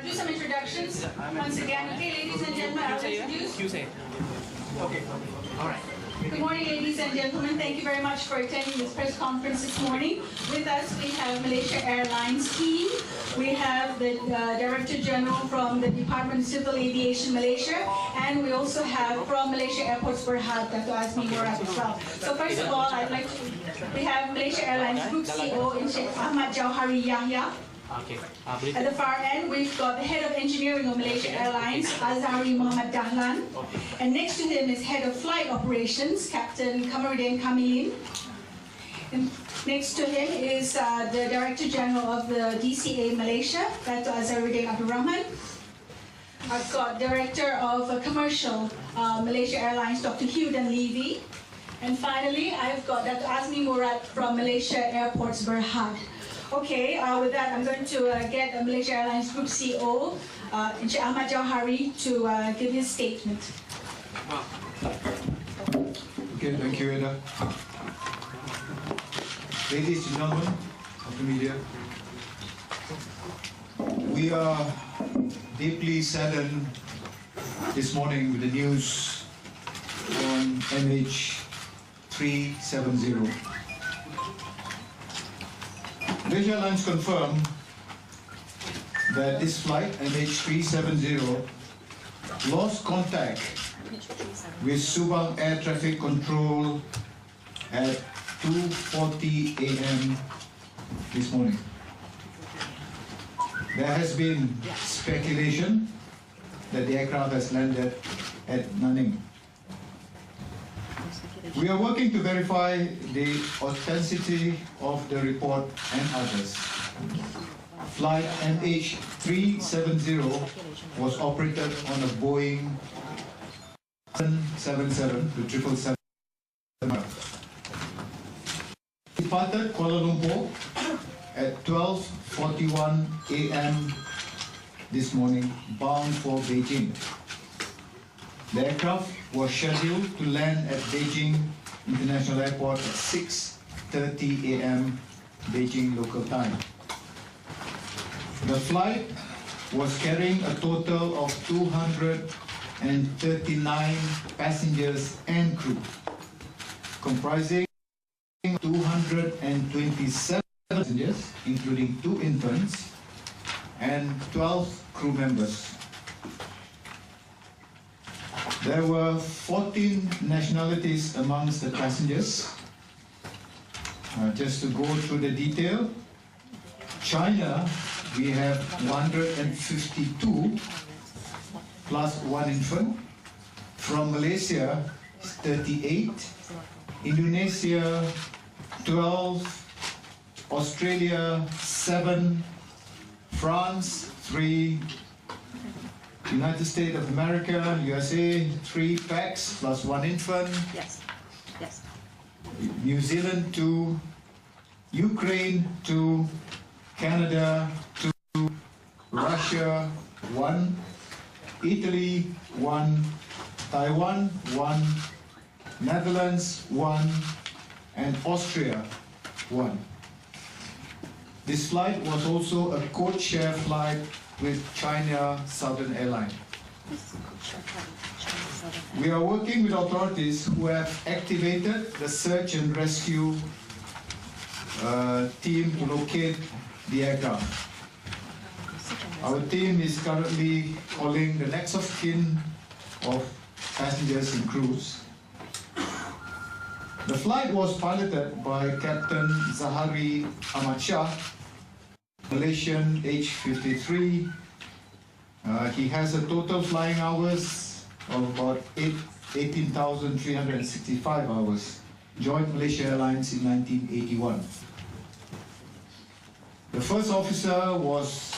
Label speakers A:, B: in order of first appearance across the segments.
A: do some introductions once again. Okay, ladies and gentlemen, I'll introduce.
B: Okay. All right.
A: Good morning, ladies and gentlemen. Thank you very much for attending this press conference this morning. With us, we have Malaysia Airlines team. We have the Director General from the Department of Civil Aviation Malaysia, and we also have from Malaysia Airports Berhad, Dr. Azmi Murad as well. So first of all, we have Malaysia Airlines Group CEO, Encik Ahmad Jauhari Yahya.
B: Okay.
A: At the far end, we've got the Head of Engineering of Malaysia Airlines, Azhari Muhammad Dahlan. And next to him is Head of Flight Operations, Captain Kamarudin Kamilin. And next to him is the Director General of the DCA Malaysia, Dr. Azharuddin Abdul Rahman. I've got Director of Commercial Malaysia Airlines, Dr. Hudan Levy. And finally, I've got Dr. Azmi Murad from Malaysia Airports Berhad. Okay, with that, I'm going to get Malaysia Airlines Group CEO, Encik Ahmad Jauhari, to give his statement.
C: Okay, thank you, Eda. Ladies and gentlemen of the media, we are deeply saddened this morning with the news on MH370. Malaysia Airlines confirmed that this flight, MH370, lost contact with Subang Air Traffic Control at 2:40 a.m. this morning. There has been speculation that the aircraft has landed at Nanning. We are working to verify the authenticity of the report and others. Flight MH370 was operated on a Boeing 777 to 777. Departed Kuala Lumpur at 12:41 a.m. this morning, bound for Beijing. The aircraft was scheduled to land at Beijing International Airport at 6:30 a.m. Beijing local time. The flight was carrying a total of 239 passengers and crew, comprising 227 passengers, including 2 infants, and 12 crew members. There were 14 nationalities amongst the passengers. Just to go through the detail, China, we have 152 plus 1 infant. From Malaysia, 38. Indonesia, 12. Australia, 7. France, 3. United States of America, USA, 3 packs plus 1 infant.
D: Yes. Yes.
C: New Zealand, 2. Ukraine, 2. Canada, 2. Russia, 1. Italy, 1. Taiwan, 1. Netherlands, 1. And Austria, 1. This flight was also a code-share flight with China Southern Airlines. We are working with authorities who have activated the search and rescue team to locate the aircraft. Our team is currently calling the next of kin of passengers and crews. The flight was piloted by Captain Zahari Ahmad Shah, Malaysian, age 53. He has a total flying hours of about 18,365 hours. Joined Malaysia Airlines in 1981. The first officer was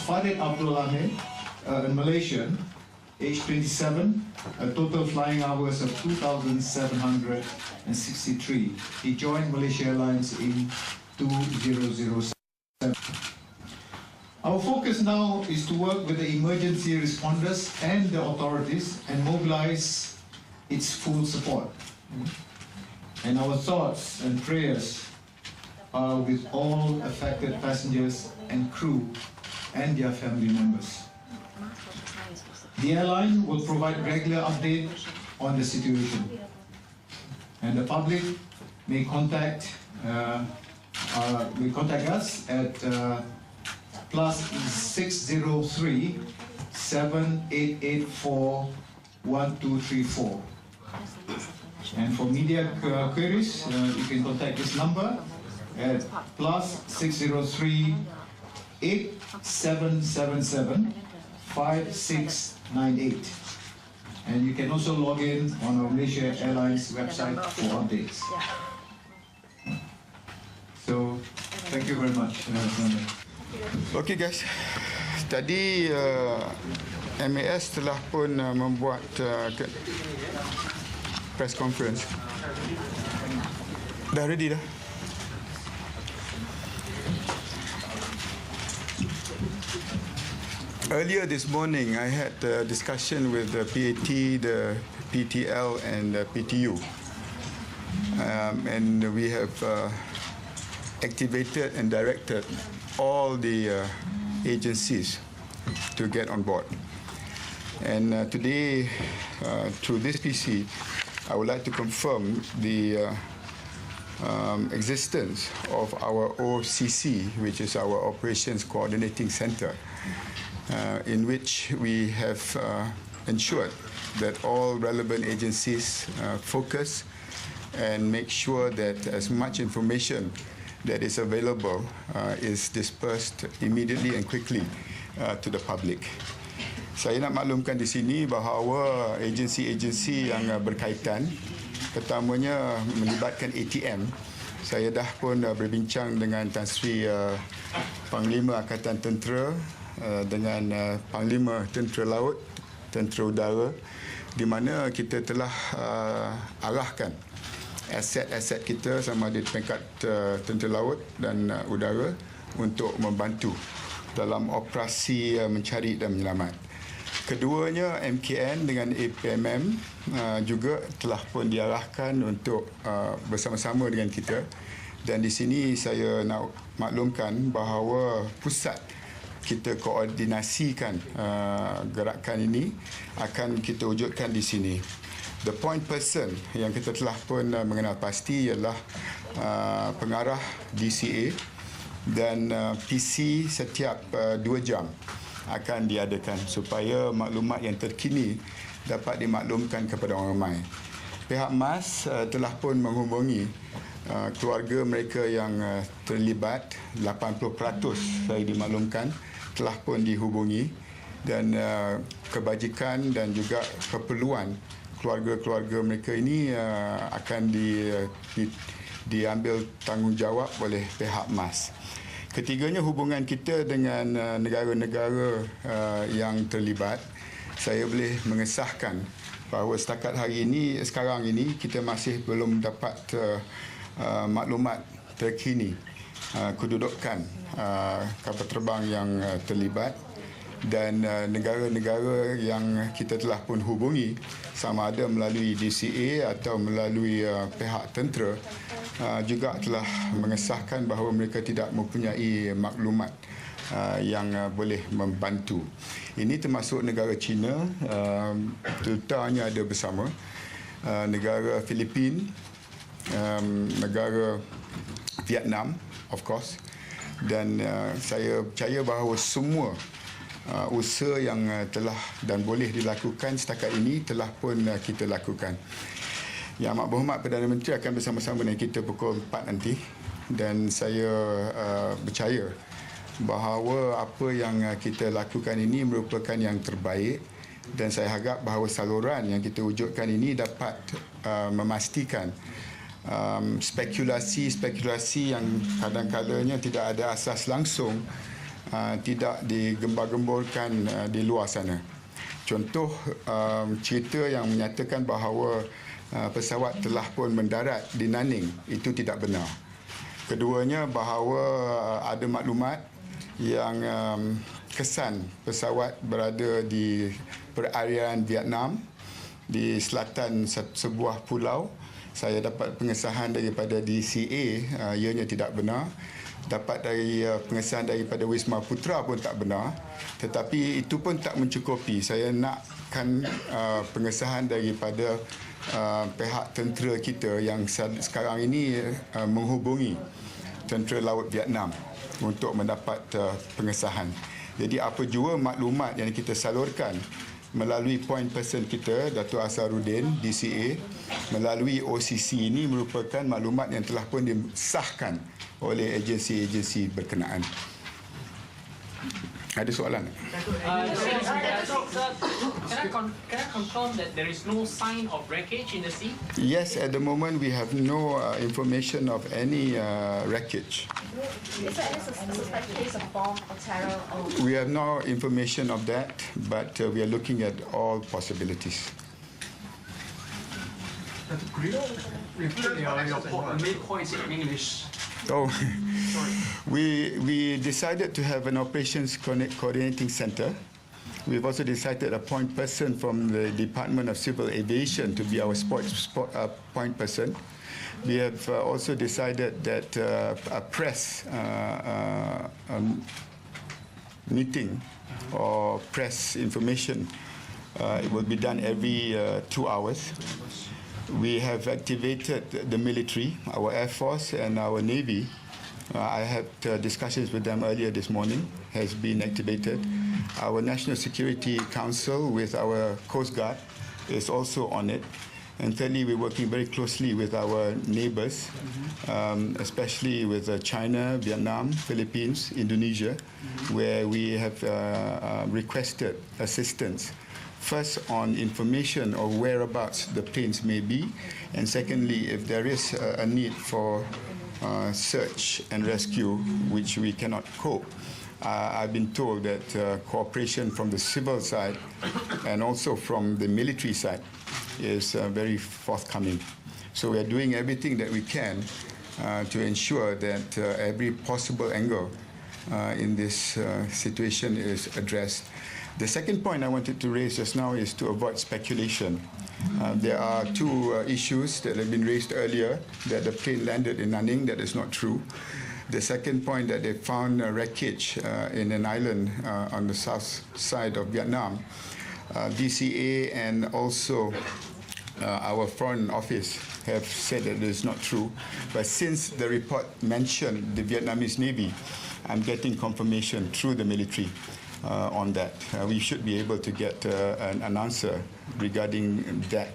C: Farid Abdul Ahmed, a Malaysian, age 27, a total flying hours of 2,763. He joined Malaysia Airlines in 2007. Our focus now is to work with the emergency responders and the authorities and mobilize its full support. And our thoughts and prayers are with all affected passengers and crew and their family members. The airline will provide regular update on the situation, and the public may contact us at plus 603 7884 1234. And for media queries, you can contact this number at plus 603 8777 5698. And you can also log in on our Malaysia Airlines website for updates. So, thank you very much.
D: Okay guys, tadi MAS telah pun membuat press conference. Dah ready dah? Earlier this morning, I had a discussion with the PAT, the PTL, and the PTU, and we have activated and directed all the agencies to get on board. And today, through this PC, I would like to confirm the existence of our OCC, which is our Operations Coordinating Center, in which we have ensured that all relevant agencies focus and make sure that as much information that is available is dispersed immediately and quickly to the public. Saya nak maklumkan di sini bahawa agensi-agensi yang berkaitan, pertamanya melibatkan ATM. Saya dah pun berbincang dengan Tan Sri Panglima Angkatan Tentera, dengan Panglima Tentera Laut, Tentera Udara, di mana kita telah arahkan aset-aset kita sama ada di peringkat Tentera Laut dan Udara untuk membantu dalam operasi mencari dan menyelamat. Keduanya, MKN dengan APMM juga telah pun diarahkan untuk bersama-sama dengan kita, dan di sini saya nak maklumkan bahawa pusat kita koordinasikan gerakan ini akan kita wujudkan di sini. The point person yang kita telah pun mengenal pasti ialah pengarah DCA, dan PC setiap 2 jam akan diadakan supaya maklumat yang terkini dapat dimaklumkan kepada orang ramai. Pihak MAS telah pun menghubungi keluarga mereka yang terlibat, 80% saya dimaklumkan telah pun dihubungi, dan kebajikan dan juga keperluan keluarga-keluarga mereka ini akan diambil tanggungjawab oleh pihak MAS. Ketiganya, hubungan kita dengan negara-negara yang terlibat, saya boleh mengesahkan bahawa setakat hari ini, sekarang ini kita masih belum dapat maklumat terkini kedudukan kapal terbang yang terlibat, dan negara-negara yang kita telah pun hubungi sama ada melalui DCA atau melalui pihak tentera juga telah mengesahkan bahawa mereka tidak mempunyai maklumat yang boleh membantu. Ini termasuk negara China, terutamanya ada bersama negara Filipina, negara Vietnam, of course, dan saya percaya bahawa semua usaha yang telah dan boleh dilakukan setakat ini telah pun kita lakukan. Yang Amat Berhormat Perdana Menteri akan bersama-sama dengan kita pukul 4 nanti, dan saya percaya bahawa apa yang kita lakukan ini merupakan yang terbaik, dan saya harap bahawa saluran yang kita wujudkan ini dapat memastikan spekulasi-spekulasi yang kadang-kadangnya tidak ada asas langsung tidak digembar-gemborkan di luar sana. Contoh cerita yang menyatakan bahawa pesawat telah pun mendarat di Nanning, itu tidak benar. Keduanya, bahawa ada maklumat yang kesan pesawat berada di perairan Vietnam di selatan sebuah pulau. saya dapat pengesahan daripada DCA, ianya tidak benar. Dapat dari pengesahan daripada Wisma Putra pun tak benar. Tetapi itu pun tak mencukupi. Saya nakkan pengesahan daripada pihak tentera kita yang sekarang ini menghubungi tentera laut Vietnam untuk mendapat pengesahan. Jadi apa jua maklumat yang kita salurkan melalui point person kita, Datuk Asharuddin, DCA, melalui OCC ini merupakan maklumat yang telah pun disahkan oleh agensi-agensi berkenaan. Ada soalan?
B: Can I confirm that there is no sign of wreckage in the sea?
D: Yes, at the moment we have no information of any wreckage.
E: Is there any suspect case of bomb or terror?
D: We have no information of that, but we are looking at all possibilities.
B: Could you repeat your main points in English?
D: Oh, we decided to have an operations coordinating center. We've also decided a point person from the Department of Civil Aviation to be our point person. We have also decided that a press meeting or press information it will be done every 2 hours. We have activated the military, our Air Force and our Navy. I had discussions with them earlier this morning, has been activated. Our National Security Council with our Coast Guard is also on it. And thirdly, we're working very closely with our neighbors, especially with China, Vietnam, Philippines, Indonesia, where we have requested assistance. First, on information of whereabouts the planes may be, and secondly, if there is a need for search and rescue, which we cannot cope. I've been told that cooperation from the civil side and also from the military side is very forthcoming. So we are doing everything that we can to ensure that every possible angle in this situation is addressed. The second point I wanted to raise just now is to avoid speculation. There are two issues that have been raised earlier, that the plane landed in Nanning. That is not true. The second point, that they found wreckage in an island on the south side of Vietnam. DCA and also our Foreign Office have said that it is not true. But since the report mentioned the Vietnamese Navy, I'm getting confirmation through the military on that. We should be able to get an answer regarding that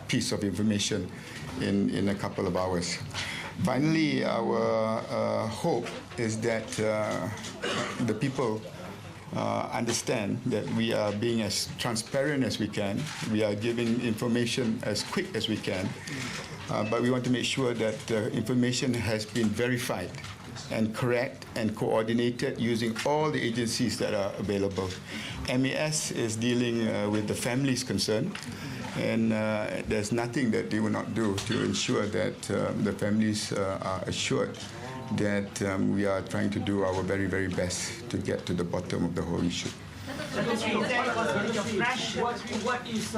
D: piece of information in a couple of hours. Finally, our hope is that the people understand that we are being as transparent as we can. We are giving information as quick as we can. But we want to make sure that the information has been verified and correct and coordinated using all the agencies that are available. MAS is dealing with the families concerned, and there's nothing that they will not do to ensure that the families are assured that we are trying to do our very, very best to get to the bottom of the whole issue.
F: What is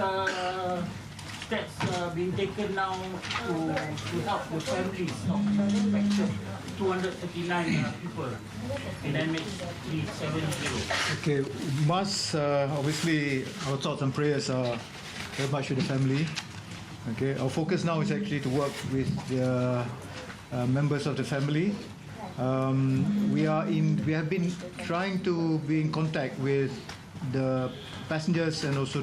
F: steps being taken now to help the families of affected 239 people in MH370?
G: Okay, obviously our thoughts and prayers are very much with the family. Okay, our focus now is actually to work with the members of the family. We have been trying to be in contact with the passengers and also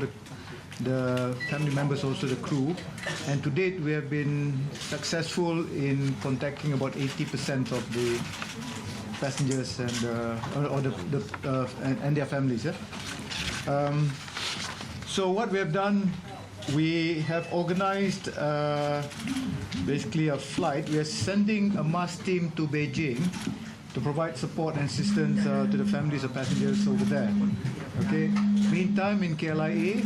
G: the family members, also the crew, and to date we have been successful in contacting about 80% of the passengers and and their families. Yeah? So what we have done, we have organized basically a flight. We are sending a mass team to Beijing to provide support and assistance to the families of passengers over there. Okay. Meantime, in KLIA,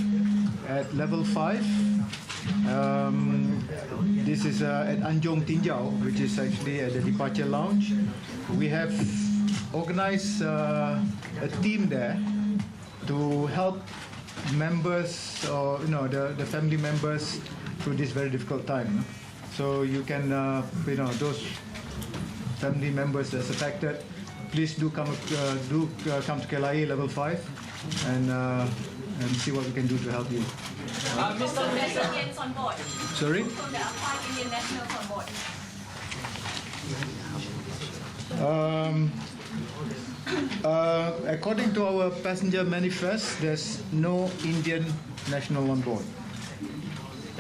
G: at level 5, this is at Anjong Tinjau, which is actually at the departure lounge. We have organized a team there to help members, or the family members, through this very difficult time. So you can, those family members that's affected, please do come to KLIA level 5 and see what we can do to help you.
B: Mr. Minister,
E: Indians on board.
G: Sorry?
E: So there are 5 Indian nationals on board.
G: According to our passenger manifest, there's no Indian national on board.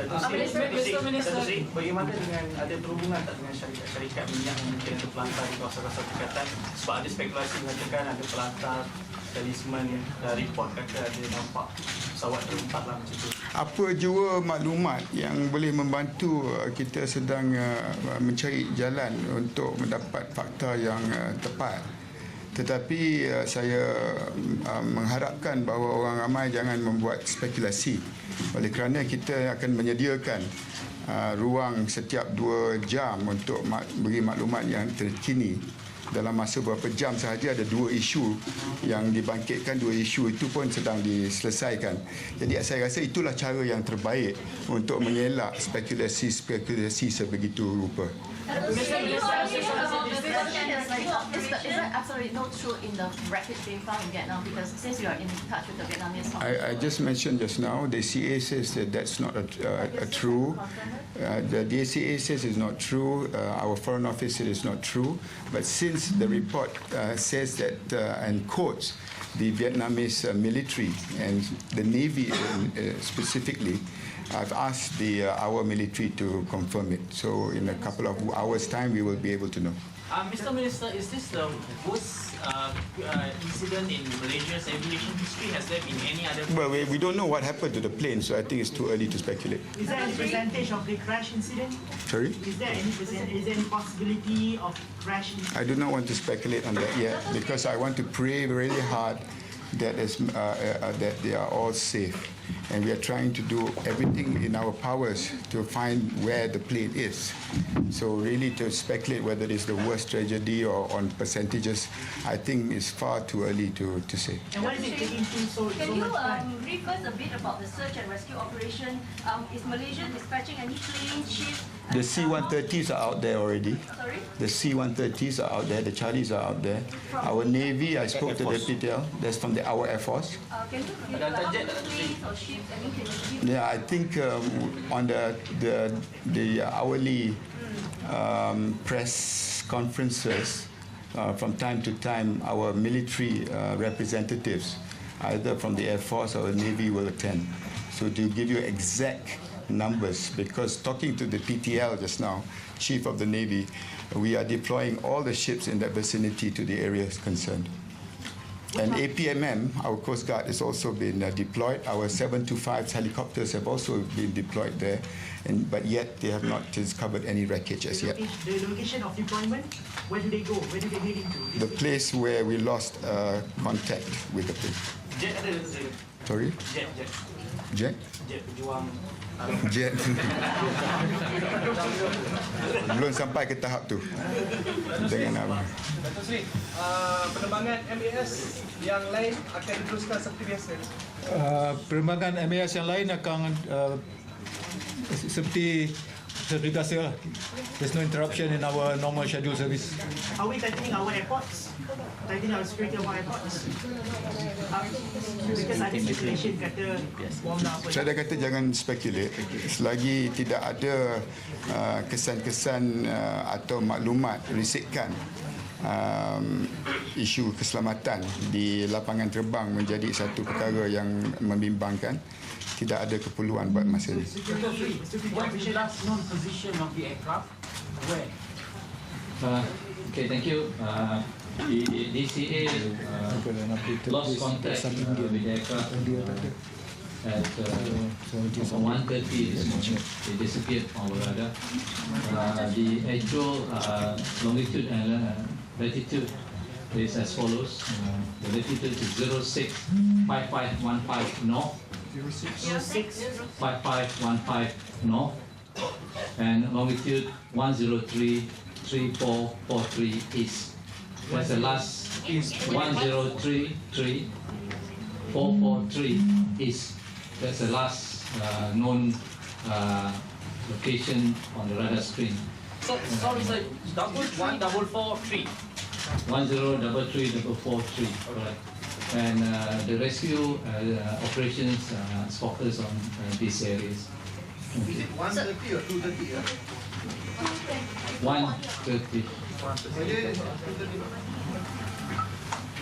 B: Mr. Minister,
F: Bagaimana dengan ada berhubungan tak dengan syarikat minyak yang mungkin terpelantar di kawasan-kawasan dekatan? Sebab ada spekulasi mengatakan ada pelantar talisman report kata ada nampak pesawat terlempar lah macam tu.
D: Apa jua maklumat yang boleh membantu kita sedang mencari jalan untuk mendapat fakta yang tepat. Tetapi saya mengharapkan bahawa orang ramai jangan membuat spekulasi oleh kerana kita akan menyediakan ruang setiap 2 jam untuk beri maklumat yang terkini. Dalam masa beberapa jam sahaja ada 2 isu yang dibangkitkan, 2 isu itu pun sedang diselesaikan. Jadi saya rasa itulah cara yang terbaik untuk mengelak spekulasi sebegitu rupa.
E: Is that absolutely no truth in the wreckage being found in Vietnam? Because since you are in touch with the Vietnamese
D: I just mentioned just now, the CA says that that's not a true. The DCA says it's not true. Our foreign office said it's not true. But since the report says that and quotes the Vietnamese military and the Navy specifically, I've asked our military to confirm it. So in a couple of hours' time, we will be able to know.
B: Mr. Minister, is this the worst incident in Malaysia's aviation history? Has there been any other?
D: Well, we don't know what happened to the plane, so I think it's too early to speculate.
H: Is there any percentage of the crash incident?
D: Sorry?
H: Is there any possibility of crash incident?
D: I do not want to speculate on that yet because I want to pray really hard that they are all safe. And we are trying to do everything in our powers to find where the plane is. So really to speculate whether it's the worst tragedy or on percentages, I think it's far too early to say.
H: And what is it taking so
E: Can you
H: much time?
E: brief us a bit about the search and rescue operation? Is Malaysia dispatching any plane, ship?
D: The C-130s are out there already.
E: Sorry?
D: The C-130s are out there. The Charlies are out there. Our Navy, I spoke to the PTL. That's from our Air Force.
E: Can you give us how many planes or ships? Can you give?
D: Yeah, I think on the hourly press conferences, from time to time, our military representatives, either from the Air Force or the Navy, will attend. So to give you exact numbers, because talking to the PTL just now, Chief of the Navy, we are deploying all the ships in that vicinity to the areas concerned. And APMM, our Coast Guard, has also been deployed. Our 725 helicopters have also been deployed there, but yet they have not discovered any wreckage as yet.
H: The location of deployment, where do they go? Where do they head into?
D: The place where we lost contact with the plane.
B: Jet ada
D: Sorry?
B: Jet.
D: Jet?
B: Jet pejuang.
D: Jet. Belum sampai ke tahap tu. Dengan apa?
I: Dato' Sri, penerbangan MAS yang lain akan diteruskan seperti biasa.
G: Penerbangan MAS yang lain akan seperti biasa lah. There's no interruption in our normal schedule service.
H: Are we tightening our airports? Tightening our security of our airports? Because ada speculation kata bom dah apa.
D: Saya dah kata jangan speculate. Selagi tidak ada kesan-kesan atau maklumat risikan isu keselamatan di lapangan terbang menjadi satu perkara yang membimbangkan, tidak ada keperluan buat masa ini.
F: What is the last known position of the aircraft? Where?
J: Okay, thank you. The DCA lost contact with the aircraft at 1:30 this morning. It disappeared from our radar. The actual longitude and latitude is as follows. The latitude is 065515 north. 5515 north, and longitude 1033443 east. That's the last 1033443 east. That's the last known location on the radar screen.
B: So, sorry, sir. 13443.
J: 103343. Correct. And the rescue operations is focused on these areas.
I: Is it 130 or 230?
J: 130.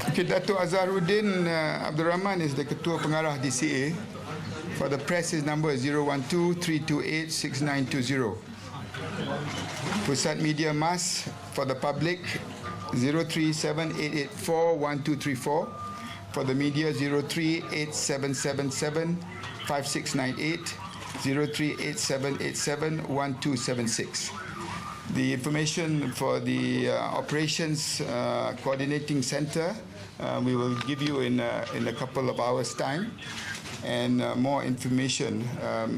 D: Okay, Dato' Azharuddin Abdul Rahman is the Ketua Pengarah DCA. For the press, his number is 012-328-6920. Pusat Media Mas for the public 037-884-1234. For the media 03-8777-5698, 03-8787-1276. The information for the operations coordinating center we will give you in a couple of hours' time, and more information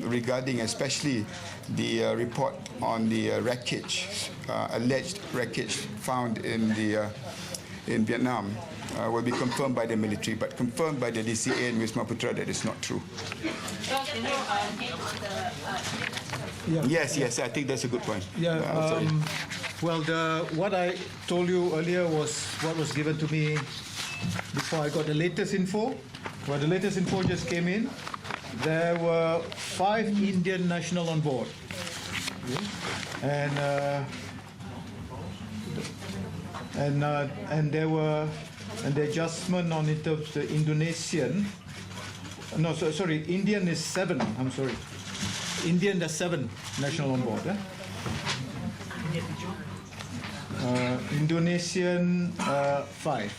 D: regarding especially the report on the wreckage, alleged wreckage found in Vietnam will be confirmed by the military, but confirmed by the DCA and Wisma Putra that is not true. Yes, I think that's a good point.
G: Yeah. Well, what I told you earlier was what was given to me before I got the latest info. Well, the latest info just came in. There were 5 Indian nationals on board, and there were the adjustment on it of the Indonesian. No, sorry, Indian is 7. I'm sorry, Indian there's 7 national on board. Indonesian 5.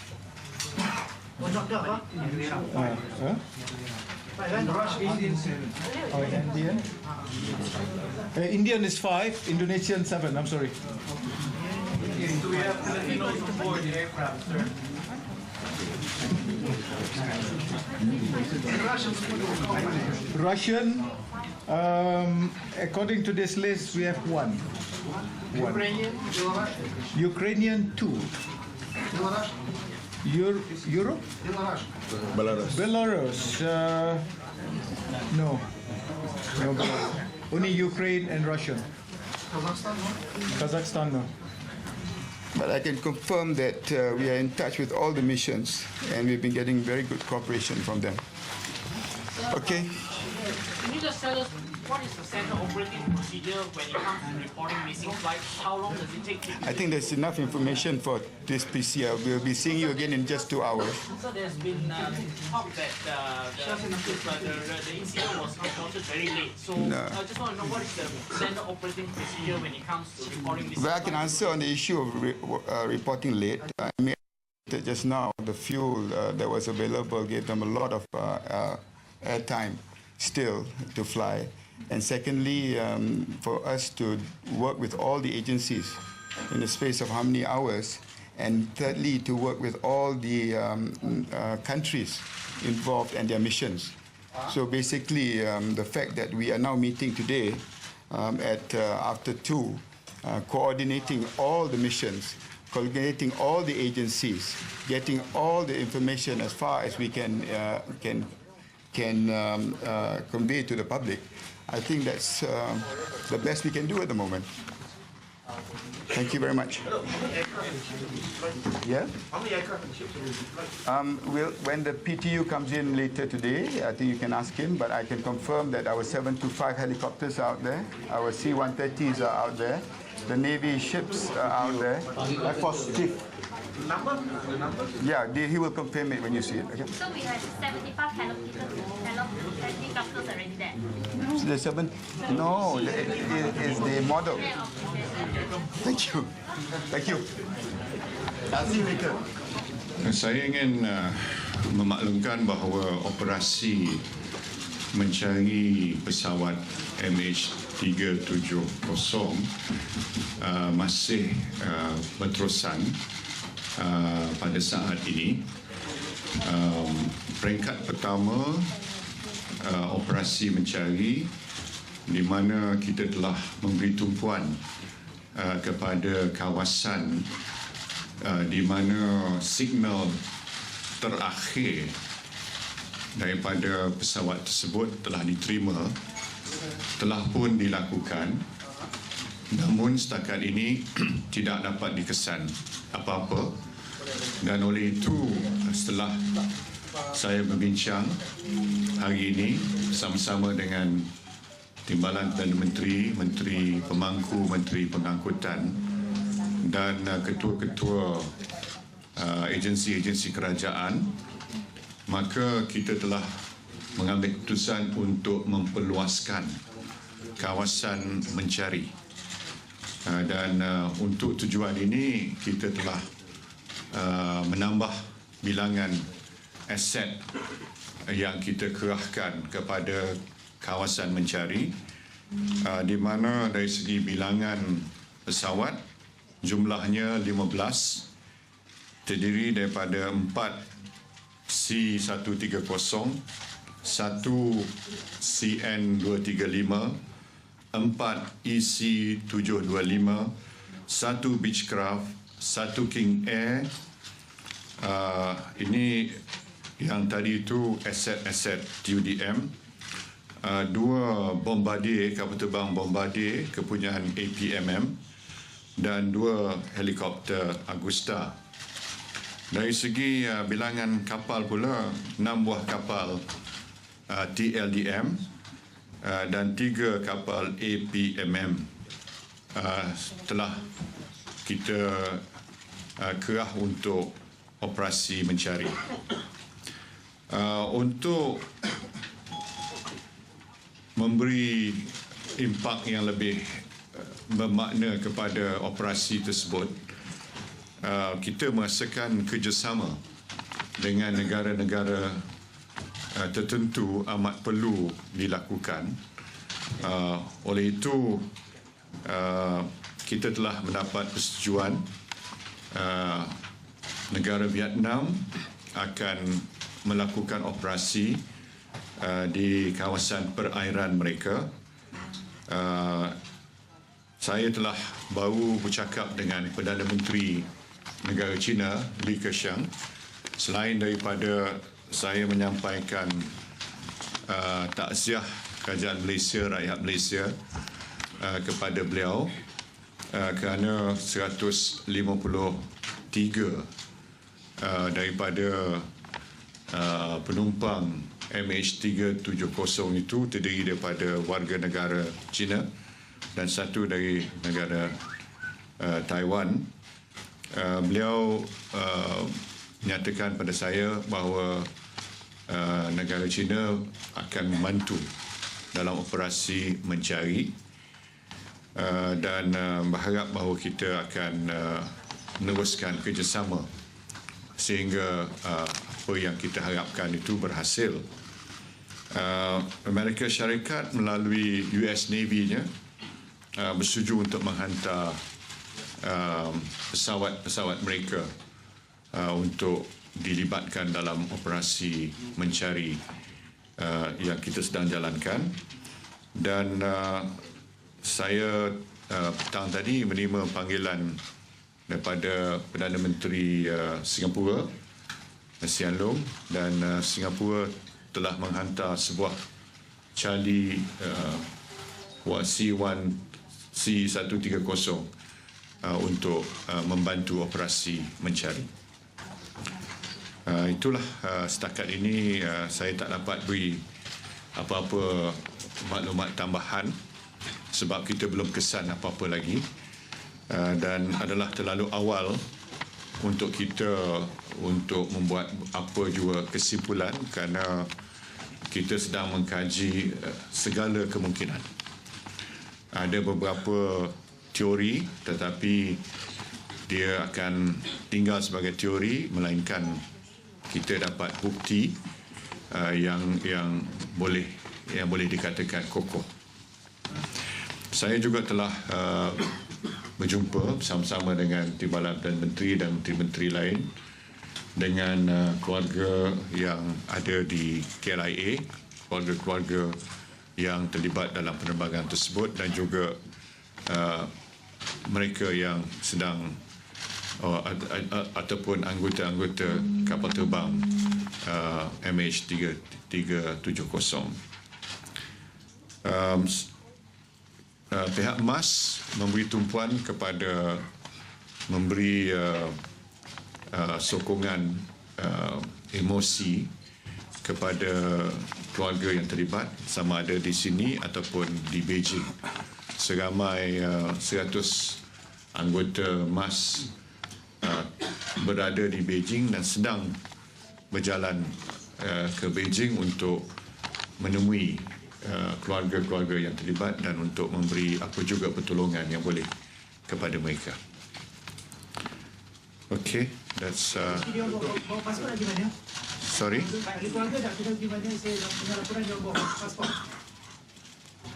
G: Indian. Indian is 5, Indonesian 7. I'm sorry.
I: Do we have Filipinos on board the aircraft, sir?
G: Russian, according to this list, we have 1. Ukrainian 2. Europe? Belarus. No, Belarus. Only Ukraine and Russia. Kazakhstan, no.
D: But I can confirm that we are in touch with all the missions, and we've been getting very good cooperation from them. Okay.
B: Can you just tell us what is the standard operating procedure when it comes to reporting missing flights? How long does it take?
D: I think there's enough information for this PCR. We'll be seeing you again in just 2 hours.
B: So there's been talk that the incident was reported very late. So I just want to know what is the standard operating procedure when it comes to reporting missing
D: Well, I can answer on the issue of reporting late. I mean, just now, the fuel that was available gave them a lot of airtime still to fly. And secondly, for us to work with all the agencies in the space of how many hours, and thirdly, to work with all the countries involved and their missions. So basically, the fact that we are now meeting today at after 2, coordinating all the missions, coordinating all the agencies, getting all the information as far as we can convey to the public. I think that's the best we can do at the moment. Thank you very much. Yeah?
I: How many aircraft and ships
D: When the PTU comes in later today, I think you can ask him, but I can confirm that our 725 helicopters are out there, our C-130s are out there, the Navy ships are out there. Air Force Chief.
I: Number?
D: Yeah, he will confirm it when you see it. Okay?
E: So we have 75 helicopters already there.
D: The 7? No, it is the model. Thank you. Thank you. I'll see you later.
K: Saya ingin memaklumkan bahawa operasi mencari pesawat MH370 masih berterusan pada saat ini. Peringkat pertama operasi mencari, di mana kita telah memberi tumpuan kepada kawasan di mana signal terakhir daripada pesawat tersebut telah diterima telah pun dilakukan, namun setakat ini tidak dapat dikesan apa-apa, dan oleh itu setelah saya berbincang hari ini bersama-sama dengan Timbalan Perdana Menteri, Menteri Pemangku, Menteri Pengangkutan dan ketua-ketua agensi-agensi kerajaan, maka kita telah mengambil keputusan untuk memperluaskan kawasan mencari. Dan untuk tujuan ini kita telah menambah bilangan aset yang kita kerahkan kepada kawasan mencari, di mana dari segi bilangan pesawat jumlahnya 15, terdiri daripada 4 C-130, 1 CN-235, 4 EC-725, 1 Beechcraft, 1 King Air. Ini yang tadi itu aset-aset TUDM, 2 bombardier, kapal terbang bombardier kepunyaan APMM, dan 2 helikopter Agusta. Dari segi bilangan kapal pula, 6 buah kapal TLDM dan 3 kapal APMM telah kita kerah untuk operasi mencari. Untuk memberi impak yang lebih bermakna kepada operasi tersebut, kita merasakan kerjasama dengan negara-negara tertentu amat perlu dilakukan. Oleh itu, kita telah mendapat persetujuan negara Vietnam akan melakukan operasi di kawasan perairan mereka. Saya telah baru bercakap dengan Perdana Menteri negara China, Li Keqiang. Selain daripada saya menyampaikan takziah kerajaan Malaysia, rakyat Malaysia kepada beliau kerana 153 daripada penumpang MH370 itu terdiri daripada warga negara China dan 1 dari negara Taiwan. Beliau menyatakan pada saya bahawa negara China akan membantu dalam operasi mencari, dan berharap bahawa kita akan meneruskan kerjasama sehingga apa yang kita harapkan itu berhasil. Amerika Syarikat melalui US Navy-nya bersetuju untuk menghantar pesawat-pesawat mereka untuk dilibatkan dalam operasi mencari yang kita sedang jalankan. Dan saya petang tadi menerima panggilan daripada Perdana Menteri Singapura, Sian Loong, dan Singapura telah menghantar sebuah Charlie C-130 untuk membantu operasi mencari. Itulah setakat ini saya tak dapat beri apa-apa maklumat tambahan sebab kita belum kesan apa-apa lagi, dan adalah terlalu awal untuk kita untuk membuat apa juga kesimpulan kerana kita sedang mengkaji segala kemungkinan. Ada beberapa teori tetapi dia akan tinggal sebagai teori, melainkan kita dapat bukti yang boleh dikatakan kokoh. Saya juga telah berjumpa bersama-sama dengan Timbalan Perdana Menteri dan menteri-menteri lain dengan keluarga yang ada di KLIA, keluarga-keluarga yang terlibat dalam penerbangan tersebut, dan juga mereka yang sedang ataupun anggota-anggota kapal terbang MH370. Pihak MAS memberi tumpuan kepada memberi sokongan emosi kepada keluarga yang terlibat sama ada di sini ataupun di Beijing. Seramai 100 anggota MAS berada di Beijing dan sedang berjalan ke Beijing untuk menemui keluarga-keluarga yang terlibat dan untuk memberi apa juga pertolongan yang boleh kepada mereka. Okay, that's
H: Dia bawa pasport lagi mana?
K: sorry.
H: Ahli keluarga tak kita pergi mana saya dengar laporan dia bawa pasport.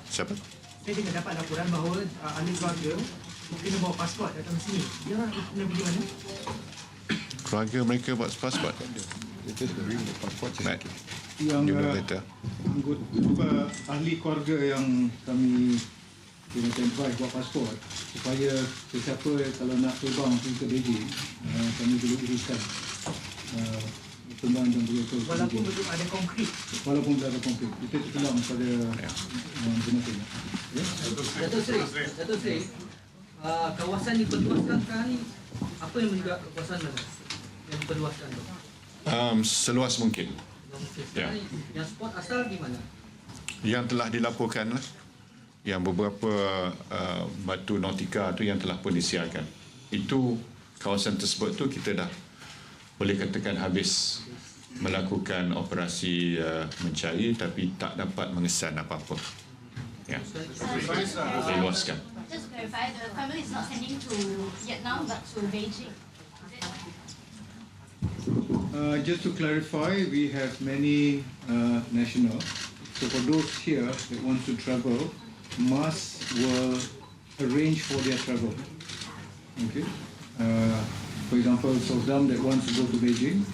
K: Siapa?
H: Saya dengar dapat laporan bahawa ahli keluarga mungkin bawa pasport datang sini. Dia orang nak pergi mana?
K: Keluarga mereka buat pasport. Baik.
G: Yang
K: Jumlah letter.
G: anggota ahli keluarga yang kami advise buat pasport supaya sesiapa kalau nak terbang pergi ke Beijing, kami boleh uruskan terbang dan boleh ke
H: Walaupun
G: Beijing.
H: belum ada konkret.
G: Walaupun tak ada konkret, kita terpulang pada jenazah.
L: Datuk Seri, kawasan diperluaskan sekarang ni, apa yang menjadi kawasan mana yang diperluaskan tu?
K: Seluas mungkin. Ya.
L: Sekarang ni, yang spot asal di mana?
K: Yang telah dilaporkan lah. Yang beberapa batu nautika tu yang telah pun disiarkan. Itu kawasan tersebut tu kita dah boleh katakan habis melakukan operasi mencari tapi tak dapat mengesan apa-apa. Ya. Diluaskan.
E: Just to clarify, the family is not sending to Vietnam but to Beijing.
G: Just to clarify, we have many nationals. So for those here that want to travel, MAS will arrange for their travel. Okay. For example, for them that wants to go to Beijing,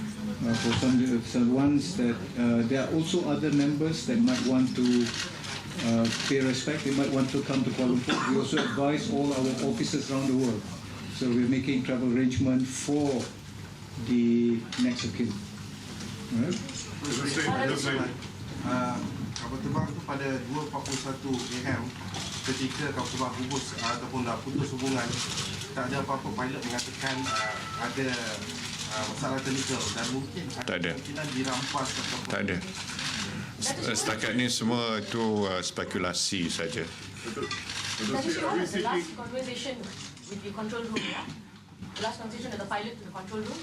G: for some ones that there are also other members that might want to pay respect. They might want to come to Kuala Lumpur. We also advise all our officers around the world. So we're making travel arrangement for the next of kin. Right?
M: Kapal terbang itu pada 2.41 AM ketika kapal terbang hubus ataupun dah putus hubungan, tak ada apa-apa pilot mengatakan ada masalah teknikal dan mungkin ada kemungkinan dirampas ataupun
K: Tak ada. Setakat ni semua itu spekulasi saja.
E: That is what was the last conversation with the control room, yeah? The last conversation of the pilot to the control room?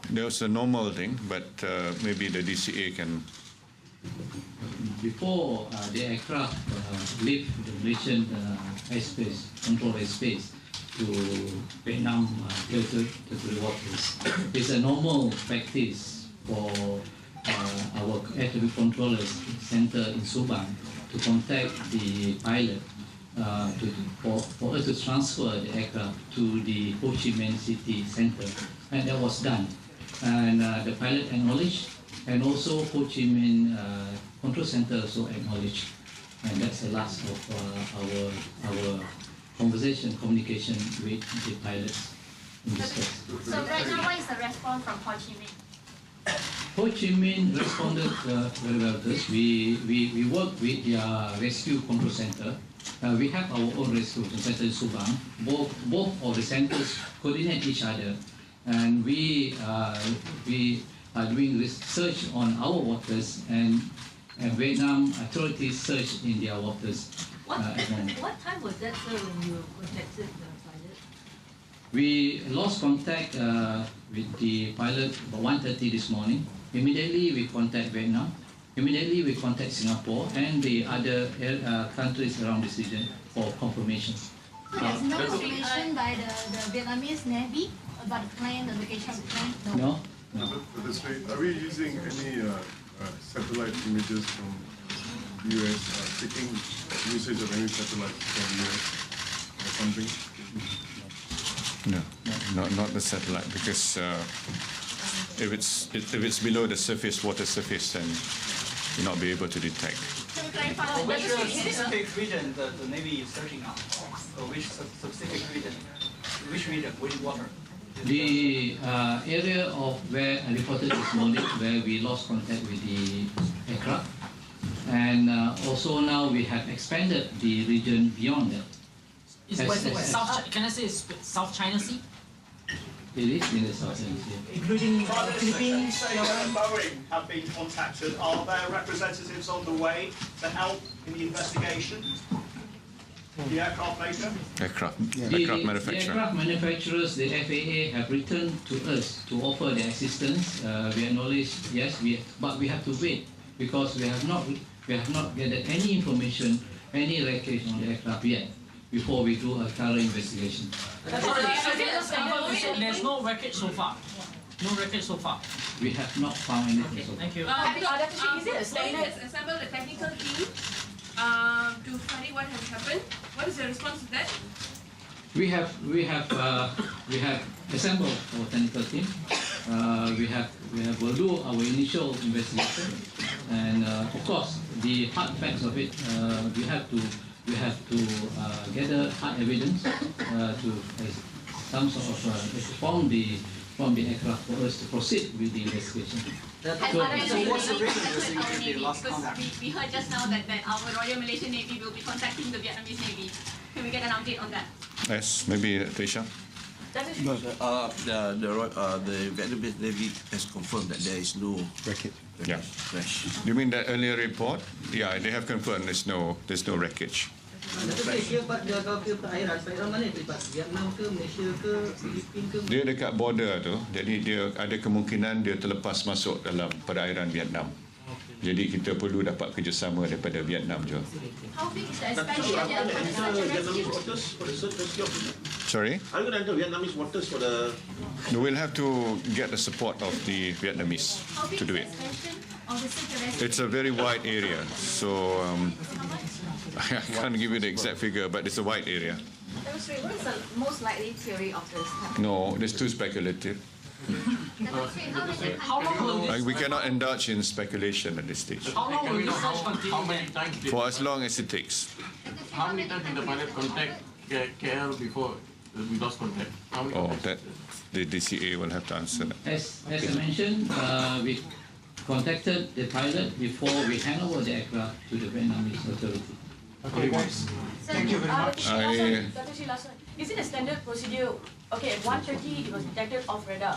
K: There was a normal thing, but maybe the DCA can.
J: Before the aircraft leave the Malaysian airspace, control airspace to Vietnam territorial waters, it's a normal practice for our air traffic controllers center in Subang to contact the pilot for us to transfer the aircraft to the Ho Chi Minh City center, and that was done. And the pilot acknowledged, and also Ho Chi Minh Control Center also acknowledged, and that's the last of our communication with the pilots in this case.
E: So right now, what is the response from Ho Chi Minh?
J: Ho Chi Minh responded very well to this. We work with their rescue control center. We have our own rescue center in Subang. Both of the centers coordinate each other, and we are doing research on our waters, and Vietnam authorities search in their waters.
E: What time was that, sir, when you contacted the pilot?
J: We lost contact with the pilot about 1:30 this morning. Immediately we contact Vietnam. Immediately we contact Singapore and the other countries around this region for confirmation.
E: So there's no information by the Vietnamese Navy about the plane, the location of the plane?
J: No.
N: Are we using any satellite images from the US, taking usage of any satellite from the US or something?
K: No, not the satellite, because if it's below the surface, water surface, then you'll not be able to detect.
F: Which specific region the Navy is searching out? Or which specific region? Which region? Which water?
J: The area of where I reported this morning, where we lost contact with the aircraft, And also now we have expanded the region beyond that.
B: Is it South? Can I say it's South China Sea?
J: It is in the South China Sea.
B: Including
F: Philippines. Say that Boeing have been contacted. Are there representatives on the way to help in the investigation? The aircraft maker?
K: Aircraft
J: The
K: manufacturer.
J: aircraft manufacturers, the FAA, have written to us to offer their assistance. We acknowledge, yes, but we have to wait because we have not gathered any information, any wreckage on the aircraft yet before we do a thorough investigation.
B: There's no wreckage so far. No wreckage so far.
J: We have not found anything so far.
B: Thank you.
E: Is it a standard?
O: Assemble the technical team to study what has happened. What is your response to that?
J: We have assembled our technical team. We'll do our initial investigation, and of course the hard facts of it. We have to gather hard evidence to some sort of from the aircraft for us to proceed with the investigation.
O: What's the reason you're saying the last contact? We heard just now that our Royal Malaysian Navy will be contacting the Vietnamese Navy. Can we get an update on that?
K: Yes, maybe Tisha.
P: No, the Vietnamese Navy has confirmed that there is no
D: wreckage.
K: Yeah. You mean that earlier report? Yeah, they have confirmed there's no wreckage. Dia dekat border tu, jadi dia ada kemungkinan dia terlepas masuk dalam perairan Vietnam. Jadi kita perlu dapat kerjasama daripada Vietnam juga.
O: How big is the expansion?
K: Sorry?
Q: Are you going to enter Vietnamese waters for the...
K: We'll have to get the support of the Vietnamese to do it. It's a very wide area, so I can't give you the exact figure, but it's a wide area.
O: What is the most likely theory of this?
K: No, it's too speculative.
B: How long will this?
K: We cannot indulge in speculation at this stage.
B: How long will research continue?
Q: How many times did...
K: For as long as it takes.
Q: How many times did the pilot contact KL before we lost contact? How many times?
K: That the DCA will have to answer that.
J: As I mentioned, we contacted the pilot before we hand over the aircraft to the Vietnamese authority.
H: Okay, guys. Thank you very much.
E: Is it a standard procedure? Okay, at 1:30 it was detected off radar.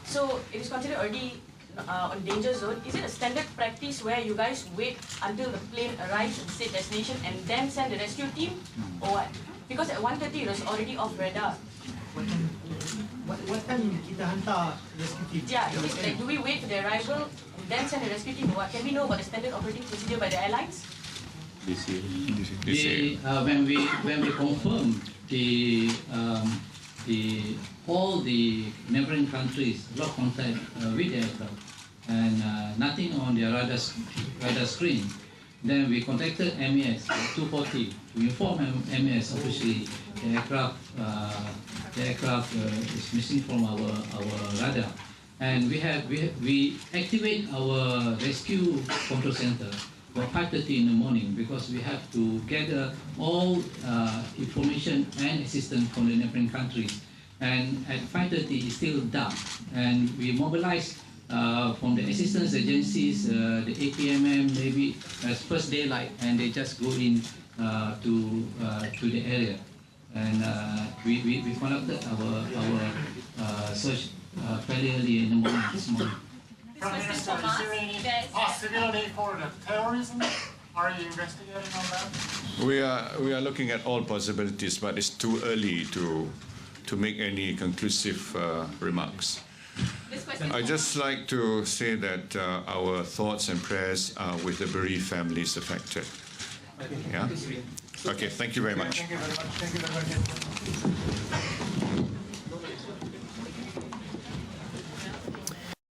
E: So it is considered already on danger zone. Is it a standard practice where you guys wait until the plane arrives at said destination and then send the rescue team, or what? Because at 1:30 it was already off radar.
H: What time kita hantar rescue team?
E: Yeah, do we wait for the arrival and then send the rescue team, or what? Can we know about the standard operating procedure by the airlines?
J: When we confirm all the neighboring countries lost contact with the aircraft and nothing on their radar screen, then we contacted MES at 2:40 to inform MES officially the aircraft is missing from our radar, and we activate our rescue control center for 5:30 in the morning because we have to gather all information and assistance from the neighboring countries. And at 5:30 it's still dark, and we mobilize from the assistance agencies, the APMM, maybe as first daylight, and they just go in to the area, and we conducted our search fairly early in the morning this morning.
B: Prime Minister, is there any possibility for the terrorism? Are you investigating on that?
K: We are looking at all possibilities, but it's too early to make any conclusive remarks. I'd just like to say that our thoughts and prayers are with the bereaved families affected. Yeah? Okay, thank you very much.
H: Thank you very much.